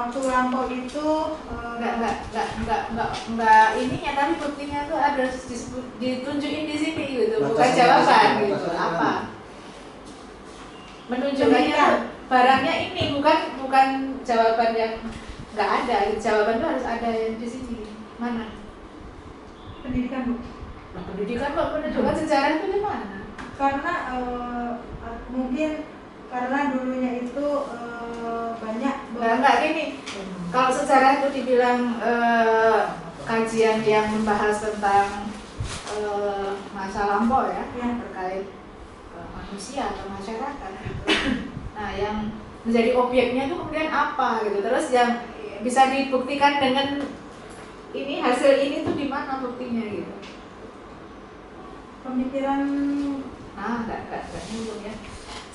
waktu lampau itu enggak ininya, tapi buktinya tuh ada ditunjukin di sini gitu, bukan jawaban gitu. Apa? Menunjukkannya barangnya ini bukan jawaban yang nggak ada. Jawaban itu harus ada yang di sini. Mana? pendidikan, Bu. Nah, pendidikan kok menunjukkan sejarah itu di mana? Karena mungkin karena dulunya itu banyak Enggak gini. Kalau sejarah itu dibilang kajian yang membahas tentang masa lampau ya, terkait manusia atau masyarakat. Nah, yang menjadi objeknya itu kemudian apa gitu. Terus yang bisa dibuktikan dengan ini, hasil ini tuh di mana buktinya gitu. pemikiran. Enggak nyambung ya.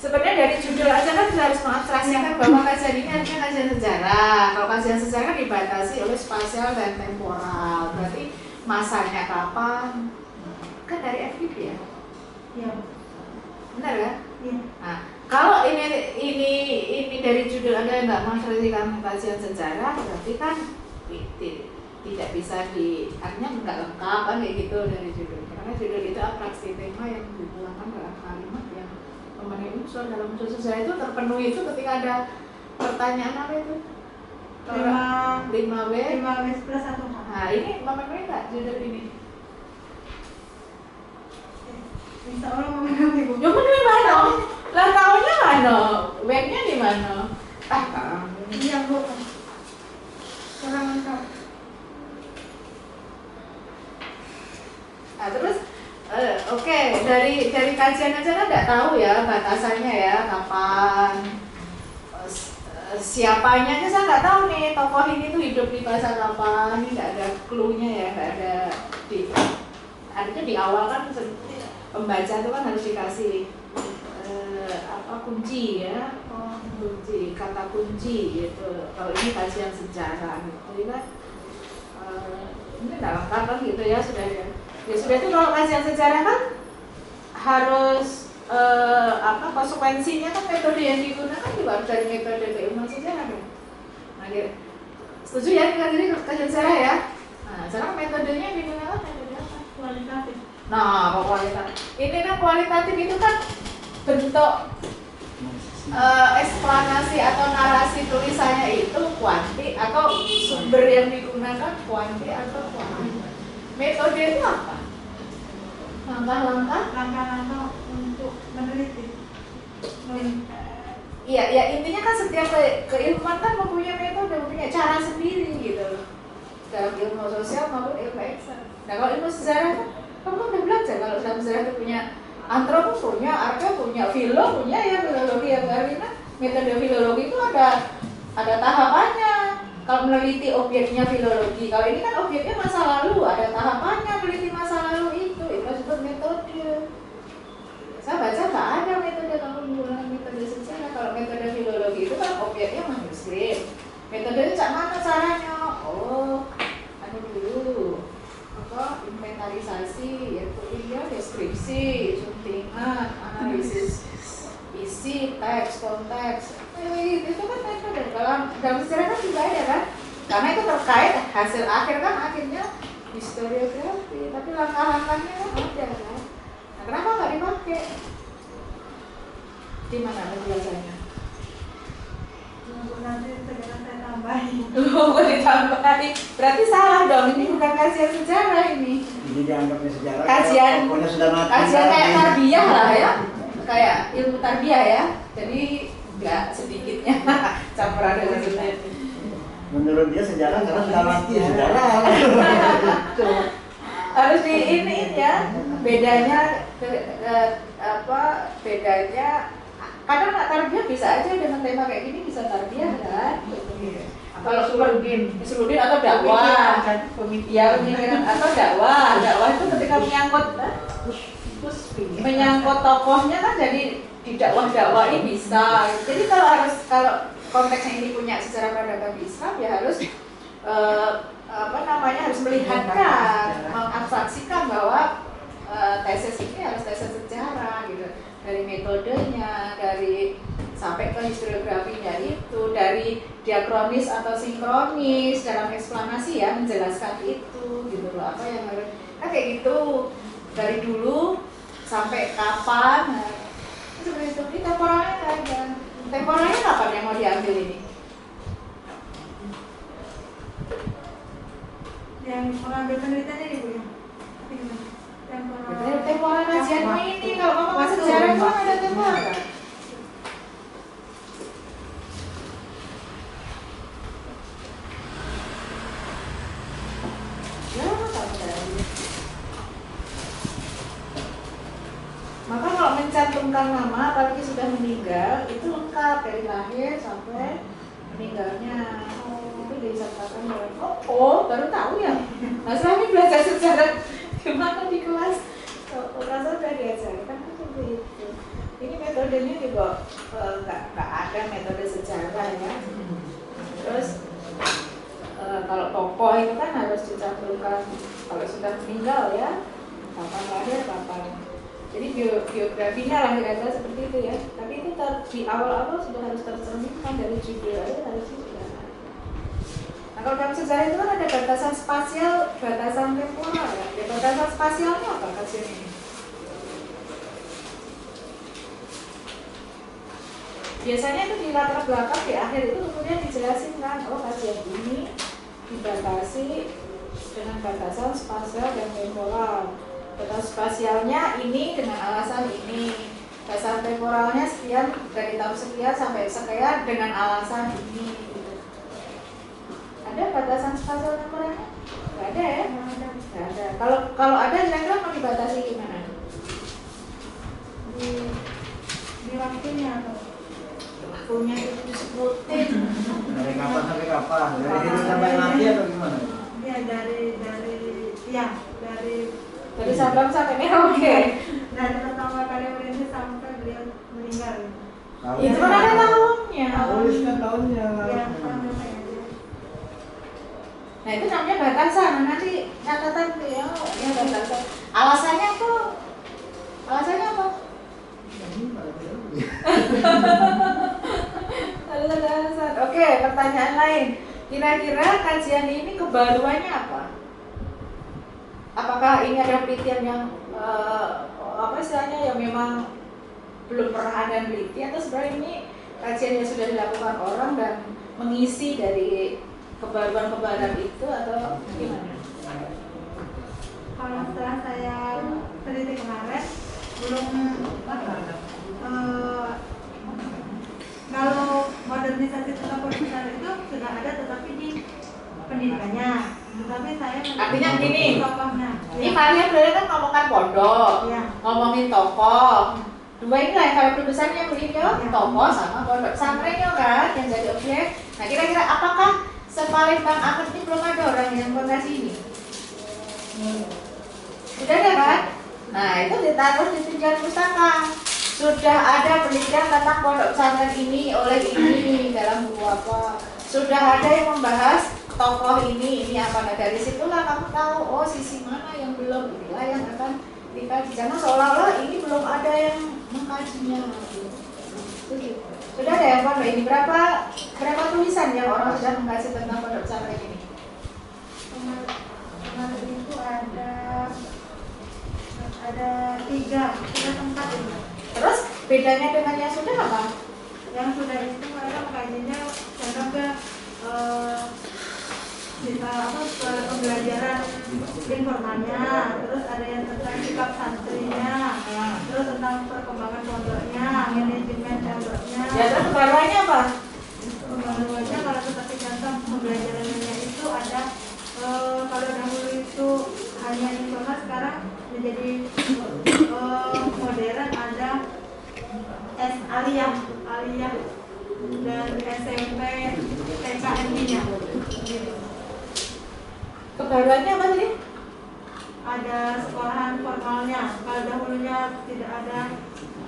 Sebenarnya dari judul aja kan sudah harus mengabstraksikan bahwa kajian ini hanya kajian sejarah. Kalau kajian sejarah dibatasi oleh spasial dan temporal. Berarti masanya kapan? Kan dari FDP ya? Iya. Benar kan? Iya. Nah, kalau ini dari judul Anda nggak mengabstraksikan kajian sejarah, berarti kan tidak bisa artinya nggak lengkap kan kayak gitu dari judul. Karena judul itu atraksi tema yang dituangkan dalam kalimat yang memenuhi unsur dalam unsur sejarah itu terpenuhi itu ketika ada pertanyaan apa itu? 5W plus 1. Nah, ini memenuhi nggak judul ini? Insya Allah memenuhi, Bu. Ya memenuhi mana? Lah tahunnya mana? Webnya di mana? Iya, Bu. Kurang lengkap. Nah, terus oke, dari kajian aja kan nggak tahu ya batasannya ya kapan, siapanya aja saya nggak tahu nih tokoh ini tuh hidup di masa kapan, ini nggak ada clue-nya ya, nggak ada artinya di awal kan pembaca itu kan harus dikasih kunci ya, kunci, kata kunci gitu. Kalau ini kajian sejarah gitu, jadi kan ini nggak lengkap kan gitu ya sudah ya. Ya sudah itu kalau kajian sejarah kan harus konsekuensinya kan metode yang digunakan juga harus dari metode keilmuan sejarah kan. Nah, setuju ya dengan jadi kajian sejarah ya. Nah, sekarang metodenya yang digunakan metode apa? Kualitatif. Nah, kualitatif. Ini kan kualitatif itu kan bentuk eksplanasi atau narasi tulisannya itu kuanti atau sumber yang digunakan kuanti atau kuanti. Metode itu apa? Langkah-langkah untuk meneliti. Iya, ya intinya kan setiap keilmuan kan mempunyai metode, mempunyai cara sendiri gitu. Dalam ilmu sosial maupun ilmu eksak. Nah, kalau ilmu sejarah kan kamu udah belajar kalau dalam sejarah itu punya antropos punya, arke punya, punya ya filologi yang karena metode filologi itu ada tahapannya. Kalau meneliti objeknya filologi, kalau ini kan objeknya masa lalu, ada tahapannya meneliti masa lalu itu disebut metode. Saya baca nggak ada metode kalau menggunakan metode sejarah. Kalau metode filologi itu kan objeknya manuskrip. Metode itu mana caranya? Dulu inventarisasi, yaitu deskripsi, suntingan, analisis isi, teks, konteks. Itu kan metode. Dalam sejarah kan juga ada kan? Karena itu terkait hasil akhir kan akhirnya historiografi. Tapi langkah-langkahnya kan ada kan? Nah, kenapa nggak dipakai? Di mana penjelasannya? Nanti sekarang saya tambahin. Ditambahin. Berarti salah dong. Ini bukan kajian sejarah ini. Ini dianggapnya sejarah. Kajian kajian kayak tarbiyah lah ya. Kayak ilmu tarbiyah ya. Jadi nggak sedikitnya campuran dengan sejarah. Menurut dia sejarah karena sudah mati sejarah. Harus di ini ya. Bedanya bedanya kadang nggak tarbiyah bisa aja dengan tema kayak gini bisa tarbiyah kan. Kalau suludin atau dakwah, ya pemikiran atau dakwah itu ketika menyangkut tokohnya kan jadi di dakwah ini bisa. Jadi kalau konteksnya ini punya sejarah peradaban Islam ya harus harus melihatkan, mengabstraksikan bahwa tesis ini harus tesis sejarah gitu. Dari metodenya, dari sampai ke historiografinya itu, dari diakronis atau sinkronis dalam eksplanasi ya, menjelaskan itu gitu loh, apa yang harus kan kayak gitu dari dulu sampai kapan. Nah, seperti itu. Ini temporalnya nggak ada. Temporalnya kapan yang mau diambil ini? Yang mengambil penelitian ini Bu ya. Temporal kajianmu ini, kalau kamu ke sejarah itu kan ada temporal. Ya, tahu dari. Maka kalau mencantumkan nama, apalagi sudah meninggal, itu lengkap dari lahir sampai meninggalnya. Itu disertakan dalam. Oh, baru tahu ya. Nah, saya ini belajar sejarah gimana di kelas. Kelas udah diajarkan seperti itu. Ini metodenya juga nggak ada metode sejarah ya. Terus kalau tokoh itu kan harus dicantumkan kalau sudah meninggal ya, kapan lahir, kapan. Jadi biografinya lah kira-kira seperti itu ya. Tapi itu di awal-awal sudah harus tercerminkan dari judul aja harusnya sudah ada. Nah kalau dalam sejarah itu kan ada batasan spasial, batasan temporal ya. Ya batasan spasialnya apa kajian ini? Biasanya itu di latar belakang di akhir itu kemudian dijelasin kan, oh kajian ini dibatasi dengan batasan spasial dan temporal. Batasan spasialnya ini dengan alasan ini, batasan temporalnya sekian dari tahun sekian sampai sekian dengan alasan ini. Gitu. Ada batasan spasial temporalnya? Nggak ada ya? Nggak ada. Kalau ada kira-kira mau dibatasi gimana? Di waktunya atau Waktunya itu disebutin. Dari kapan sampai kapan? Dari hidup sampai mati atau gimana? ya Dari Sabang sampai Merauke. dari pertama kali merintis sampai beliau meninggal. Itu kan ada tahunnya. Tuliskan tahunnya. Ya, tahun saya aja. Nah itu namanya batasan. Nanti catatan ya batasan. Alasannya apa? Alasannya apa? Alasan. Oke, pertanyaan lain. Kira-kira kajian ini kebaruannya apa? Apakah ini ada penelitian yang apa istilahnya yang memang belum pernah ada peneliti, atau sebenarnya ini kajian yang sudah dilakukan orang dan mengisi dari kebaruan-kebaruan itu, atau gimana? Kalau setelah saya teliti kemarin belum kalau modernisasi tentang perpustakaan itu sudah ada tetapi di pendidikannya, tetapi saya Artinya gini, tokohnya. ini kalian berarti kan ngomongkan pondok, Ya. ngomongin tokoh. Dua ini lah kalau besarnya beliau tokoh sama pondok pesantrennya kan yang jadi objek. Nah kira-kira apakah Sepalembang Akad ini belum ada orang yang mengasi ini? Sudah ada kan? Nah itu ditaruh di tunjangan pustaka. Sudah ada penelitian tentang pondok pesantren ini oleh ini dalam buku apa. Sudah ada yang membahas tokoh ini apa. Nah dari situlah kamu tahu, oh sisi mana yang belum, inilah yang akan dikaji. Karena seolah-olah ini belum ada yang mengkajinya. Sudah ada yang pondok ini, berapa tulisan yang orang sudah mengkaji tentang pondok pesantren ini? Kemarin itu ada tiga tempat ini. Terus bedanya dengan yang sudah apa? Yang sudah itu mereka mengkajinya cenderung ke pembelajaran informalnya, terus ada yang tentang sikap santrinya, terus tentang perkembangan pondoknya, manajemen pondoknya. Ya terus kebaruannya apa? Pembaruannya kalau seperti contoh pembelajarannya itu ada kalau dahulu itu hanya informal, sekarang menjadi modern, ada aliyah dan SMP TKMI-nya. Kebaruannya apa tadi? Ada sekolahan formalnya. Kalau dahulunya tidak ada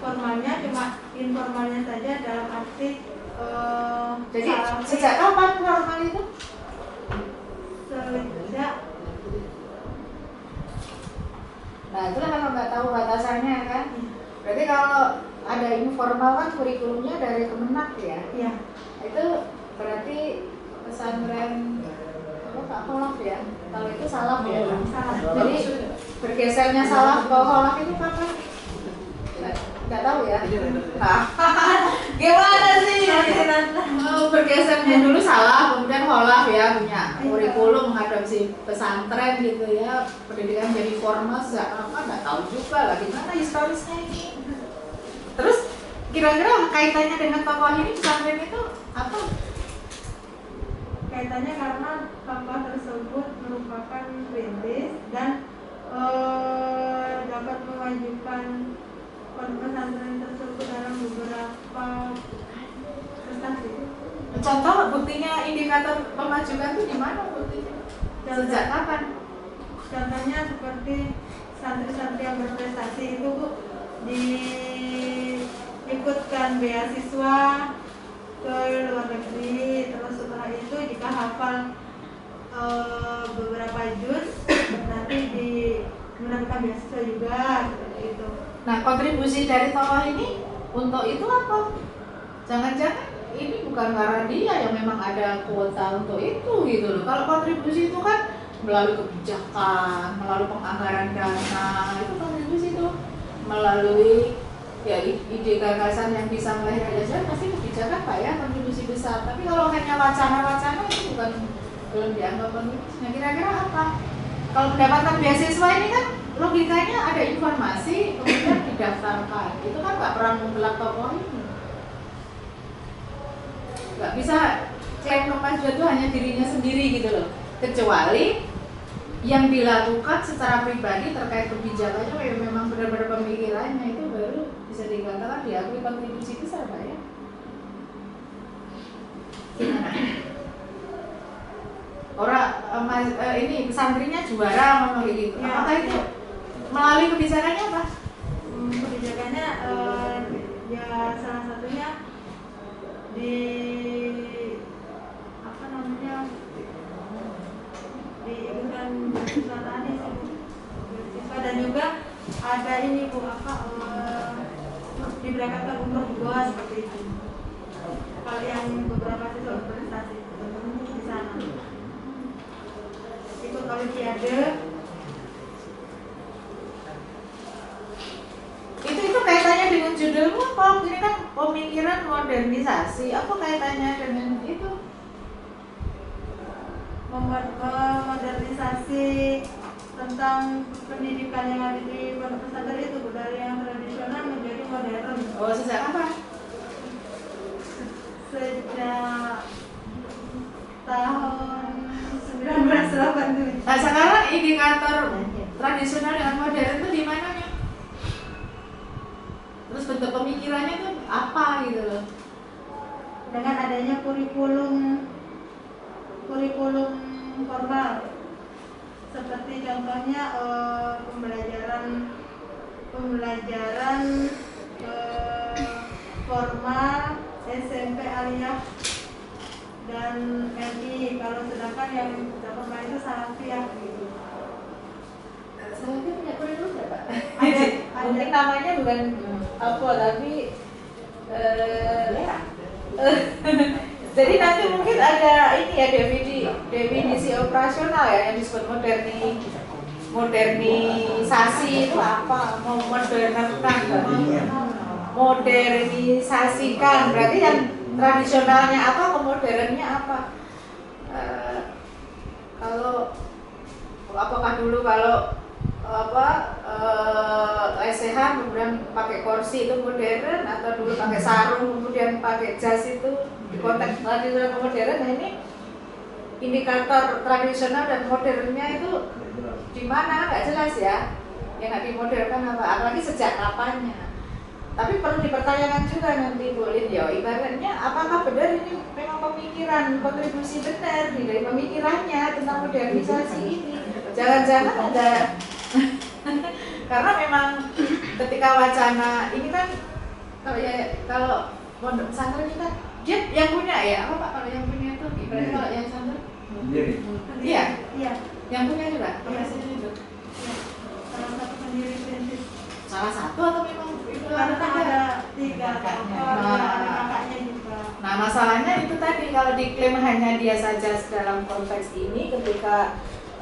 formalnya, cuma informalnya saja dalam arti Jadi sejak kapan formal itu? sejak Nah itulah kalau nggak tahu batasannya kan. Berarti kalau ada ada informal kan kurikulumnya dari Kemenak ya. Iya. Itu berarti pesantren apa Pak Holaf ya? Kalau itu salaf ya. Salah. Jadi bergesernya salaf ke holaf itu kapan? Nggak tahu ya. Nah, gimana sih? Bergesernya dulu salaf, kemudian holaf ya punya kurikulum mengadopsi pesantren gitu ya. Pendidikan jadi formal sejak apa? Nggak tahu juga lah gimana historisnya ini. Terus kira-kira kaitannya dengan tokoh ini pesantren itu apa? Kaitannya karena tokoh tersebut merupakan perintis dan dapat memajukan pesantren tersebut dalam beberapa prestasi. Contoh buktinya indikator pemajukan itu di mana buktinya? Sejak kapan? Contohnya seperti santri-santri yang berprestasi itu Bu, diikutkan beasiswa ke luar negeri, terus setelah itu jika hafal beberapa juz nanti mendapatkan beasiswa juga seperti itu. Nah, kontribusi dari tokoh ini untuk itu apa? Jangan-jangan ini bukan karena dia yang memang ada kuota untuk itu gitu loh. Kalau kontribusi itu kan melalui kebijakan, melalui penganggaran dana, itu kontribusi itu melalui ya ide gagasan yang bisa melahirkan pasti kebijakan Pak ya, kontribusi besar. Tapi kalau hanya wacana-wacana itu belum dianggap kontribusi. Nah, kira-kira apa? Kalau mendapatkan beasiswa ini kan logikanya ada informasi kemudian didaftarkan. Itu kan nggak pernah membelak tokoh ini. Nggak bisa klaim kemajuan itu hanya dirinya sendiri gitu loh. Kecuali yang dilakukan secara pribadi terkait kebijakannya yang memang benar-benar pemikirannya itu baru bisa dikatakan diakui kontribusi besar Pak ya. Gimana? Orang ini pesantrinya juara ngomong gitu. Ya. Apakah itu melalui kebijakannya apa? Kebijakannya ya salah satunya di apa namanya diikutkan beasiswa tadi sih Bu. Beasiswa dan juga ada ini Bu apa diberangkatkan umroh juga seperti itu. Kalau yang beberapa siswa berprestasi di sana ikut olimpiade. Itu kaitannya dengan judulmu apa? Ini kan pemikiran modernisasi. Apa kaitannya dengan itu? Modernisasi tentang pendidikan yang ada di pondok pesantren itu dari yang tradisional menjadi modern. Oh, sejak kapan? Sejak tahun 1987. Nah, sekarang indikator tradisional dengan modern itu di mana nih? Terus bentuk pemikirannya itu apa gitu loh? Dengan adanya kurikulum formal, seperti contohnya pembelajaran formal SMP aliyah dan MI. Kalau sedangkan yang formal itu salafiyah gitu. Salafi punya kurikulum nggak Pak? Ada. Mungkin namanya bukan apa tapi jadi nanti mungkin ada ini ya definisi operasional ya yang disebut modernisasi itu apa? Modernisasikan berarti yang tradisionalnya apa, kemodernnya apa? Kalau apakah dulu kalau lesehan kemudian pakai kursi itu modern atau dulu pakai sarung kemudian pakai jas itu di konteks tradisional modern. Nah ini indikator tradisional dan modernnya itu di mana nggak jelas ya, yang nggak dimodernkan apa, apalagi sejak kapannya. Tapi perlu dipertanyakan juga nanti Bu Lindio, ibaratnya apakah benar ini memang pemikiran kontribusi benar dari pemikirannya tentang modernisasi ini. Jangan-jangan ada karena memang ketika wacana ini kan kalau pondok pesantren kita dia yang punya ya apa Pak, kalau yang punya itu ibaratnya kalau yang pesantren iya yang punya juga itu Salah satu pendiri perintis. salah satu atau memang itu Karena ada tiga atau ada kakaknya juga. Nah masalahnya itu tadi kalau diklaim hanya dia saja dalam konteks ini, ketika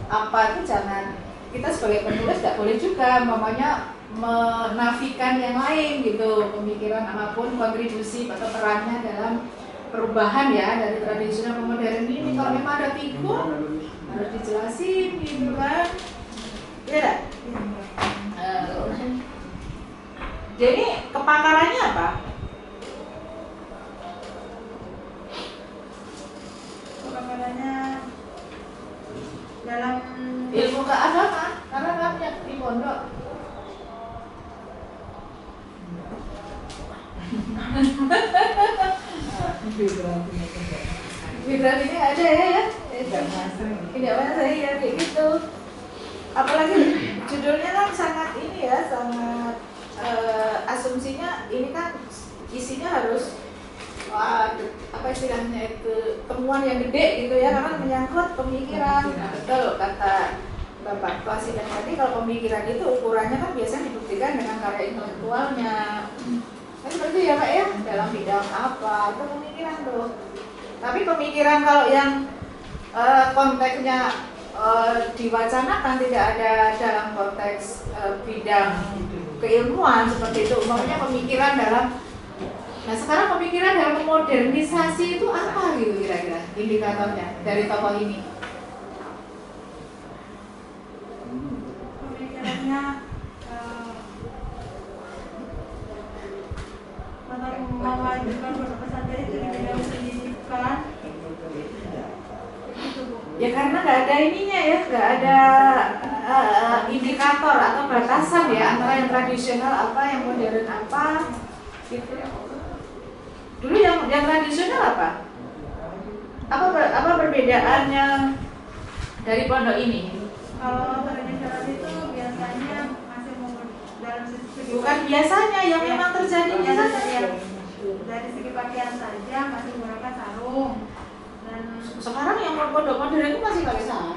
apa itu jangan, kita sebagai penulis tidak boleh juga mamanya menafikan yang lain gitu, pemikiran apapun kontribusi atau perannya dalam perubahan ya dari tradisional ke modern ini. Kalau memang ada figur harus dijelasin gitu kan, ya. Jadi kepakarannya apa? Kepakarannya dalam Ilmu keagamaan, karena kami di pondok. Biografinya ada ya? Tidak masuk ya kayak gitu. Apalagi judulnya kan sangat ini ya, sangat asumsinya ini kan isinya harus apa istilahnya itu temuan yang gede gitu ya, karena menyangkut pemikiran. Nah, betul kata Bapak Klasik tadi, kalau pemikiran itu ukurannya kan biasanya dibuktikan dengan karya intelektualnya. Kan seperti itu ya Pak ya, dalam bidang apa itu pemikiran tuh. Tapi pemikiran kalau yang konteksnya diwacanakan tidak ada dalam konteks bidang keilmuan seperti itu, umpamanya pemikiran dalam. Nah sekarang pemikiran dalam modernisasi itu apa gitu kira-kira indikatornya dari tokoh ini? pemikirannya memajukan pondok pesantren itu di bidang pendidikan. Ya karena nggak ada ininya ya, nggak ada indikator atau batasan ya antara yang tradisional apa, yang modern apa gitu. Dulu yang tradisional apa? Apa perbedaannya dari pondok ini? Kalau tradisional itu biasanya masih dalam segi Bukan biasanya, yang memang terjadi biasanya. dari segi pakaian saja masih menggunakan sarung. Dan Sekarang yang pondok modern itu masih pakai sarung.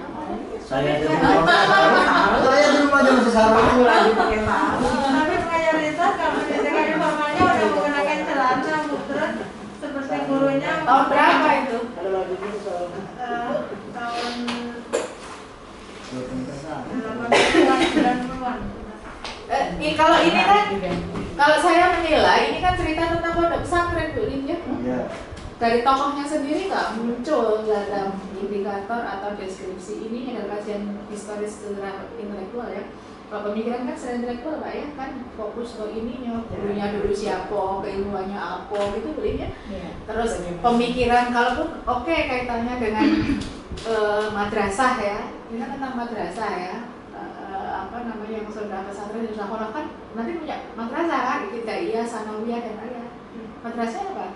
Saya di rumah aja masih sarung lagi pakai sarung. tapi mayoritas kalau di sekolah formalnya udah menggunakan celana, terus seperti gurunya Tahun berapa itu? Ada lagi itu sarung. tahun 80-an. 90-an. Kalau ini kan, kalau saya menilai ini kan cerita tentang pondok pesantren Bu Lin ya. Iya. Dari tokohnya sendiri nggak muncul dalam indikator atau deskripsi ini dalam kajian historis secara intelektual ya. Kalau pemikiran kan secara intelektual Pak ya, kan fokus ke ininya, gurunya dulu siapa, keilmuannya apa gitu Bu Lin ya. Terus pemikiran kalaupun oke kaitannya dengan madrasah ya, ini kan tentang madrasah ya. Apa namanya yang sudah pesantren yang sudah kan nanti punya madrasah kan, ibtidaiyah, sanawiyah dan aliyah. Madrasah apa?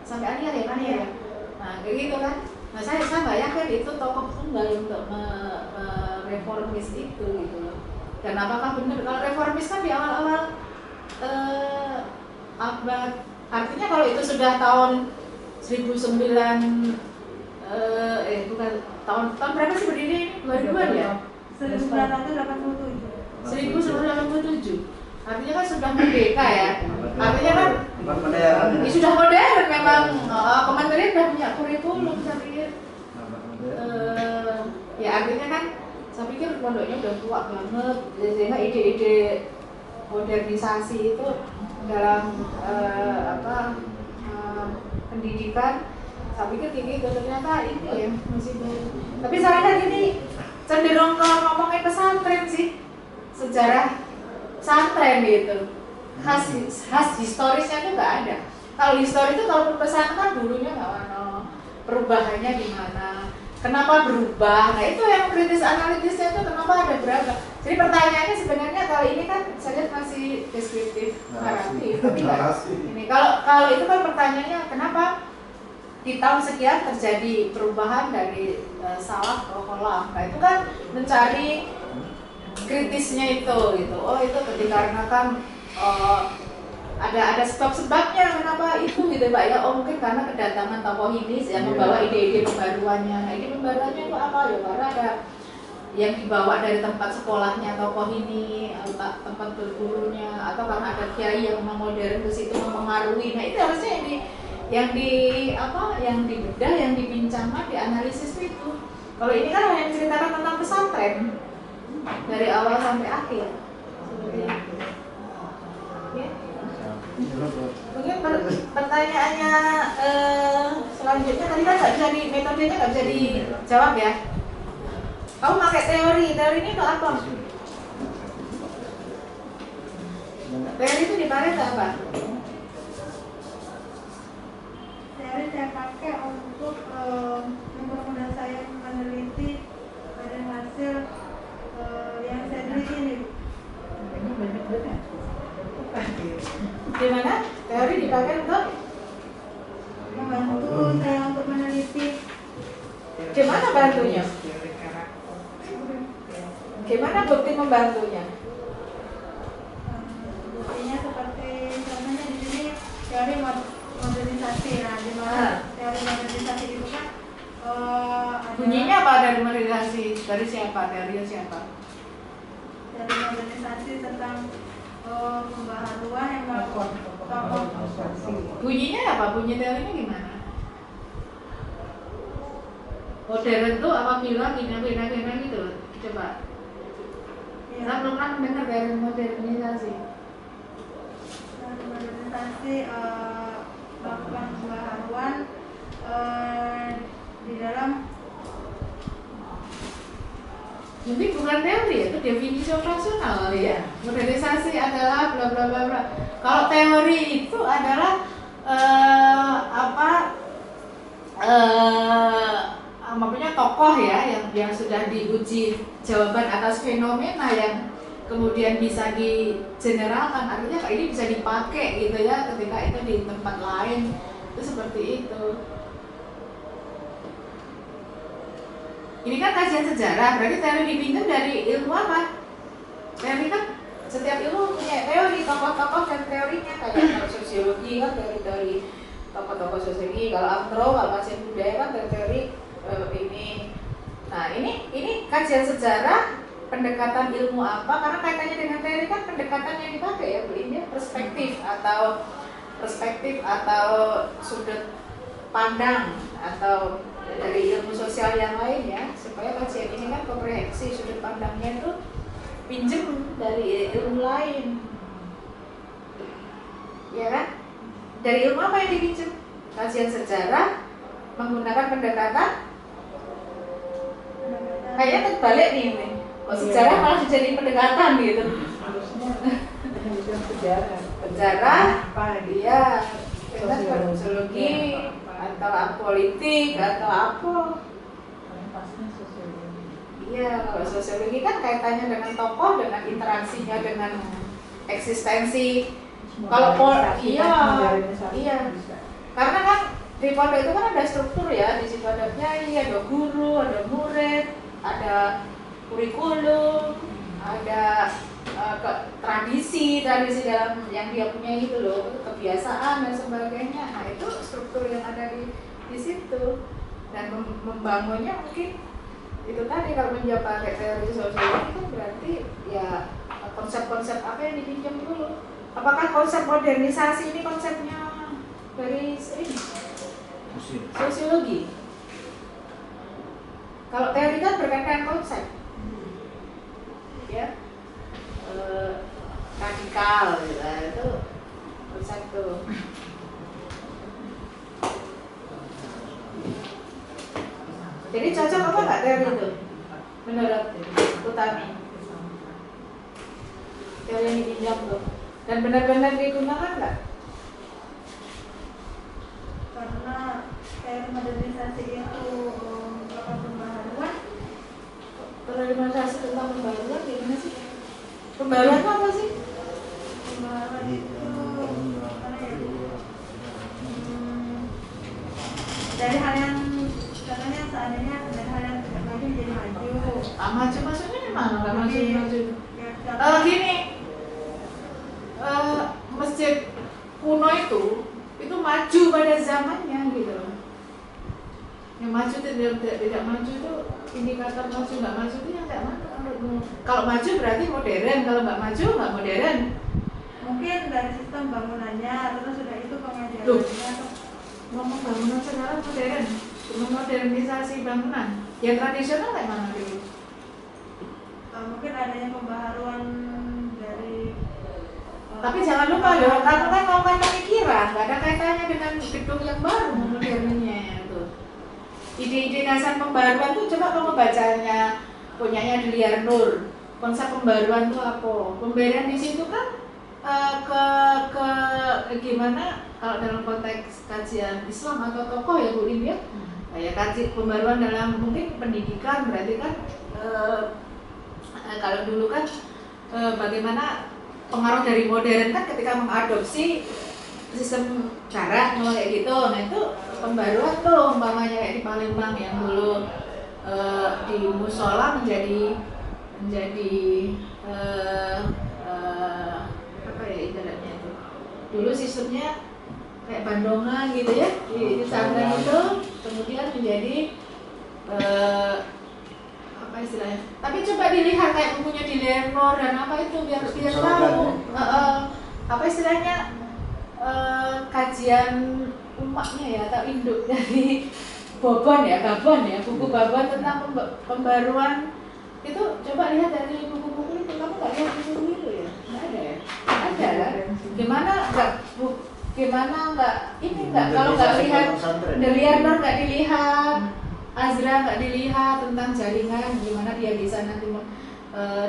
Sampai aliyah ya kan ya. Nah kayak gitu kan. Nah saya nggak yakin itu tokoh tunggal untuk reformis itu gitu loh. Dan apakah benar kalau reformis kan di awal-awal abad, artinya kalau itu sudah tahun bukan tahun berapa sih berdiri ini? 2000-an ya? 1987. Artinya kan sudah merdeka ya. Artinya kan ini sudah modern memang. Kementerian sudah punya kurikulum saya pikir. Ya artinya kan saya pikir pondoknya udah tua banget. Sehingga ide-ide modernisasi itu dalam pendidikan saya pikir tinggi itu ternyata ini ya masih baru. Tapi saya lihat ini cenderung ke ngomongin pesantren sih, sejarah pesantren gitu, khas historisnya itu nggak ada. Kalau histori itu kalau pesantren dulunya nggak ada, perubahannya di mana, kenapa berubah, nah itu yang kritis analitisnya itu kenapa ada berapa. Jadi pertanyaannya sebenarnya kalau ini kan saya lihat masih deskriptif naratif, tapi ini kalau itu kan pertanyaannya kenapa di tahun sekian terjadi perubahan dari salaf ke kolam. Nah itu kan mencari kritisnya itu gitu. Oh itu karena kan ada sebabnya kenapa itu gitu Pak ya. Oh mungkin karena kedatangan tokoh ini yang membawa ide-ide pembaruannya. Nah ide pembaruannya itu apa ya? Karena ada yang dibawa dari tempat sekolahnya tokoh ini, tempat bergurunya, atau karena ada kiai yang modern ke situ mempengaruhi. Nah itu harusnya yang dibedah, yang dibincangkan, dianalisis itu. Kalau ini kan hanya menceritakan tentang pesantren dari awal sampai akhir. Ya. Mungkin pertanyaannya selanjutnya tadi kan metodenya nggak bisa dijawab ya. Kamu pakai teori ini untuk apa? Teori itu dipakai untuk apa? Teori saya pakai untuk mempermudah saya meneliti pada hasil yang saya teliti ini. Gimana? Teori dipakai untuk Membantu saya untuk meneliti. gimana bantunya? Gimana bukti membantunya? Buktinya seperti contohnya di sini teori modernisasi. Nah, di mana teori modernisasi itu kan Bunyinya apa dari modernisasi? Dari siapa? Teorinya siapa? Teori modernisasi tentang pembaharuan yang melakukan Bunyinya apa? Bunyi teorinya gimana? Modern tuh apabila gina gitu. Coba. Saya belum pernah mendengar teori modernisasi. Teori modernisasi melakukan pembaharuan di dalam Mungkin bukan teori ya, itu definisi operasional kali ya. Modernisasi adalah bla bla bla bla. Kalau teori itu adalah maksudnya tokoh ya yang sudah diuji jawaban atas fenomena yang kemudian bisa digeneralkan, artinya ini bisa dipakai gitu ya ketika itu di tempat lain, itu seperti itu. Ini kan kajian sejarah, berarti teori dipinjam dari ilmu apa? Teori kan setiap ilmu punya teori, tokoh-tokoh dan teorinya. Kayak sosiologi kan teori tokoh-tokoh sosiologi, kalau antro, kalau kajian budaya kan teori ini. Nah ini kajian sejarah, pendekatan ilmu apa? Karena kaitannya dengan teori kan pendekatan yang dipakai ya, ini perspektif atau sudut pandang atau dari ilmu sosial yang lain ya, supaya kajian ini kan komprehensi, sudut pandangnya itu pinjem dari ilmu lain, ya kan? Dari ilmu apa yang dipinjem? Kajian sejarah menggunakan pendekatan kayaknya terbalik nih. Kok sejarah malah jadi pendekatan gitu? Sejarah apa dia? Sosiologi atau politik atau apa? Iya, kalau sosiologi kan kaitannya dengan tokoh, dengan interaksinya, dengan eksistensi. Kalau iya. Karena kan di pondok itu kan ada struktur ya, di situ ada kiai, ada guru, ada murid, ada kurikulum, ada tradisi dalam yang dia punya itu loh, kebiasaan dan sebagainya. Nah itu struktur yang ada di situ, dan membangunnya mungkin itu tadi. Kalau menjawab pakai teori sosiologi kan berarti ya konsep-konsep apa yang dipinjam dulu. Apakah konsep modernisasi ini konsepnya dari ini sosiologi? Kalau teori kan berkaitan konsep ya, radikal gitu, itu konsep tuh. Jadi cocok apa nggak teori itu menurut Utami? Teori yang dipinjam tuh dan benar-benar digunakan nggak? karena teori modernisasi itu melakukan pembaharuan. Kalau modernisasi tentang pembaruan gimana sih? Pembaruan apa sih? Pembaharuan itu apa ya? Dari hal yang contohnya seandainya dari hal yang tidak maju jadi maju. Maju maksudnya gimana? Nggak maju. Ya, Gini, masjid kuno itu maju pada zamannya gitu loh. Yang maju dan tidak maju itu indikator maju nggak maju itu yang nggak mana menurutmu? Kalau maju berarti modern, kalau nggak maju nggak modern. Mungkin dari sistem bangunannya, terus sudah itu Loh. pengajarannya atau Ngomong bangunan sekarang modern, memodernisasi bangunan. Yang tradisional kayak mana dulu? mungkin adanya pembaharuan dari Tapi jangan lupa loh, kamu kan ngomongin pemikiran, nggak ada kaitannya dengan gedung yang baru modernnya itu. Ide-ide dasar pembaruan tuh coba kamu bacanya punyanya Diliar Nur. Konsep pembaruan itu apa? Pembaruan di situ kan gimana kalau dalam konteks kajian Islam atau tokoh ya Bu Lim ya? Ya kaji pembaruan dalam mungkin pendidikan berarti kan kalau dulu kan bagaimana pengaruh dari modern kan ketika mengadopsi sistem jarak kayak gitu. Nah itu pembaruan tuh umpamanya kayak di Palembang yang dulu di musola menjadi apa ya ibaratnya itu. Dulu sistemnya kayak bandongan gitu ya di sana itu, kemudian menjadi apa istilahnya? Tapi coba dilihat kayak bukunya Diliar Nur dan apa itu biar tahu apa istilahnya kajian umatnya ya atau induk dari Babon ya buku Babon tentang pembaruan itu coba lihat dari buku-buku itu. Kamu nggak lihat buku itu ya? Nggak ada ya? Ada kan? Gimana nggak ini nggak kalau nggak lihat Diliar Nur nggak dilihat, Azra nggak dilihat tentang jaringan gimana dia bisa nanti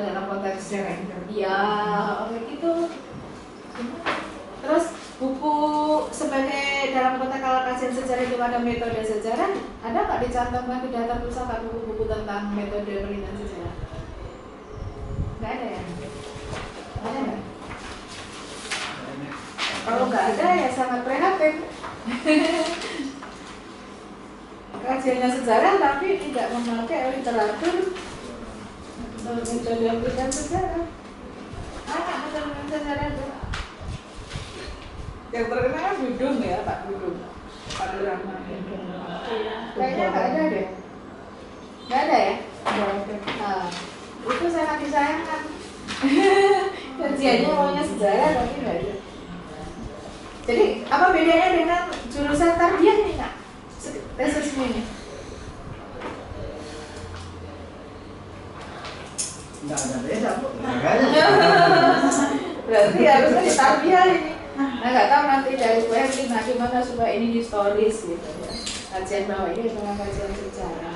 dalam konteks ya kayak gitu. Terus buku sebagai dalam konteks kalau kajian sejarah itu ada metode sejarah, ada nggak dicantumkan di daftar pusaka buku-buku tentang metode penelitian sejarah? Nggak ada ya? Ada nggak? Kalau nggak ada ya sangat prihatin. Kajiannya sejarah tapi tidak memakai literatur metode penelitian sejarah. Anak metode sejarah itu. Yang terkenal kan Dudung ya, Pak Dudung. Pak Durrahman. Kayaknya nggak ada deh. Nggak ada ya? Nah, itu sangat disayangkan. Kajiannya maunya sejarah tapi nggak ada. Jadi apa bedanya dengan jurusan tarbiyah ini Kak? Tesis ini? Nggak ada beda Bu. Berarti harusnya di tarbiyah ini. Nah nggak tahu nanti dari web gimana supaya ini historis gitu ya. Kajian bahwa ini memang kajian sejarah.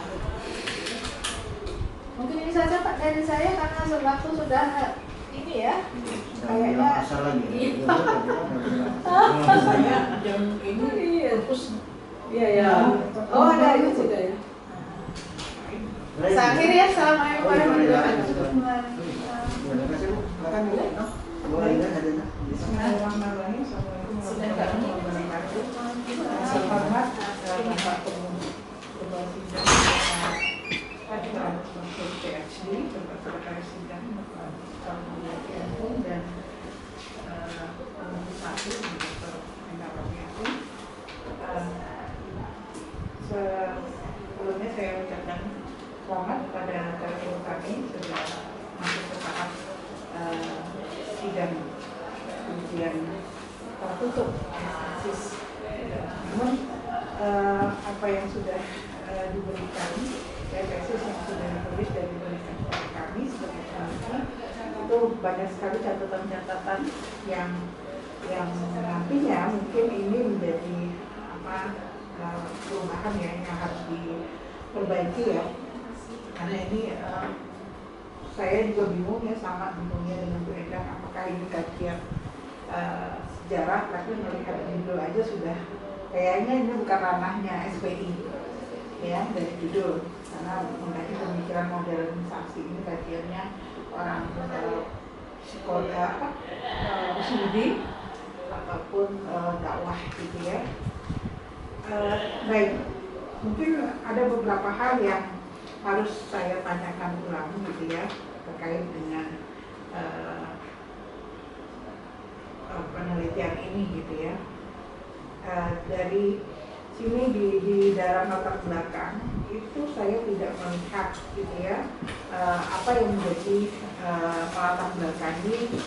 Mungkin ini saja Pak dari saya karena waktu sudah ini ya. Kayaknya jam ini terus iya. Oh ada itu juga ya. Akhir ya, assalamualaikum warahmatullahi wabarakatuh. Terima kasih Bu. Makan dulu. Boleh kan hadanya? Bismillahirrahmanirrahim. Assalamualaikum warahmatullahi wabarakatuh. Selamat Bapak Ketua Sidang Acara PhD Bapak Sidang Bapak Alhamdulillah dan satu Dr. Endarwati. Sebelumnya saya ucapkan selamat kepada tamu kami sudah masuk ke tahap sidang ujian tertutup tesis. Namun apa yang sudah diberikan, tesis yang sudah ditulis dan diberikan kepada kami sebagai peneliti itu banyak sekali catatan-catatan yang nantinya mungkin ini menjadi perubahan ya yang harus diperbaiki ya. Karena ini saya juga bingung ya, sama bingungnya dengan Bu Endang, apakah ini kajian sejarah, tapi melihat judul aja sudah kayaknya ini bukan ranahnya SPI ya dari judul, karena mengkaji pemikiran modernisasi ini kajiannya orang sekolah studi ataupun dakwah gitu ya. Baik, mungkin ada beberapa hal yang harus saya tanyakan ulang gitu ya terkait dengan penelitian ini gitu ya. Dari sini di dalam latar belakang itu saya tidak melihat gitu ya apa yang menjadi latar belakang ini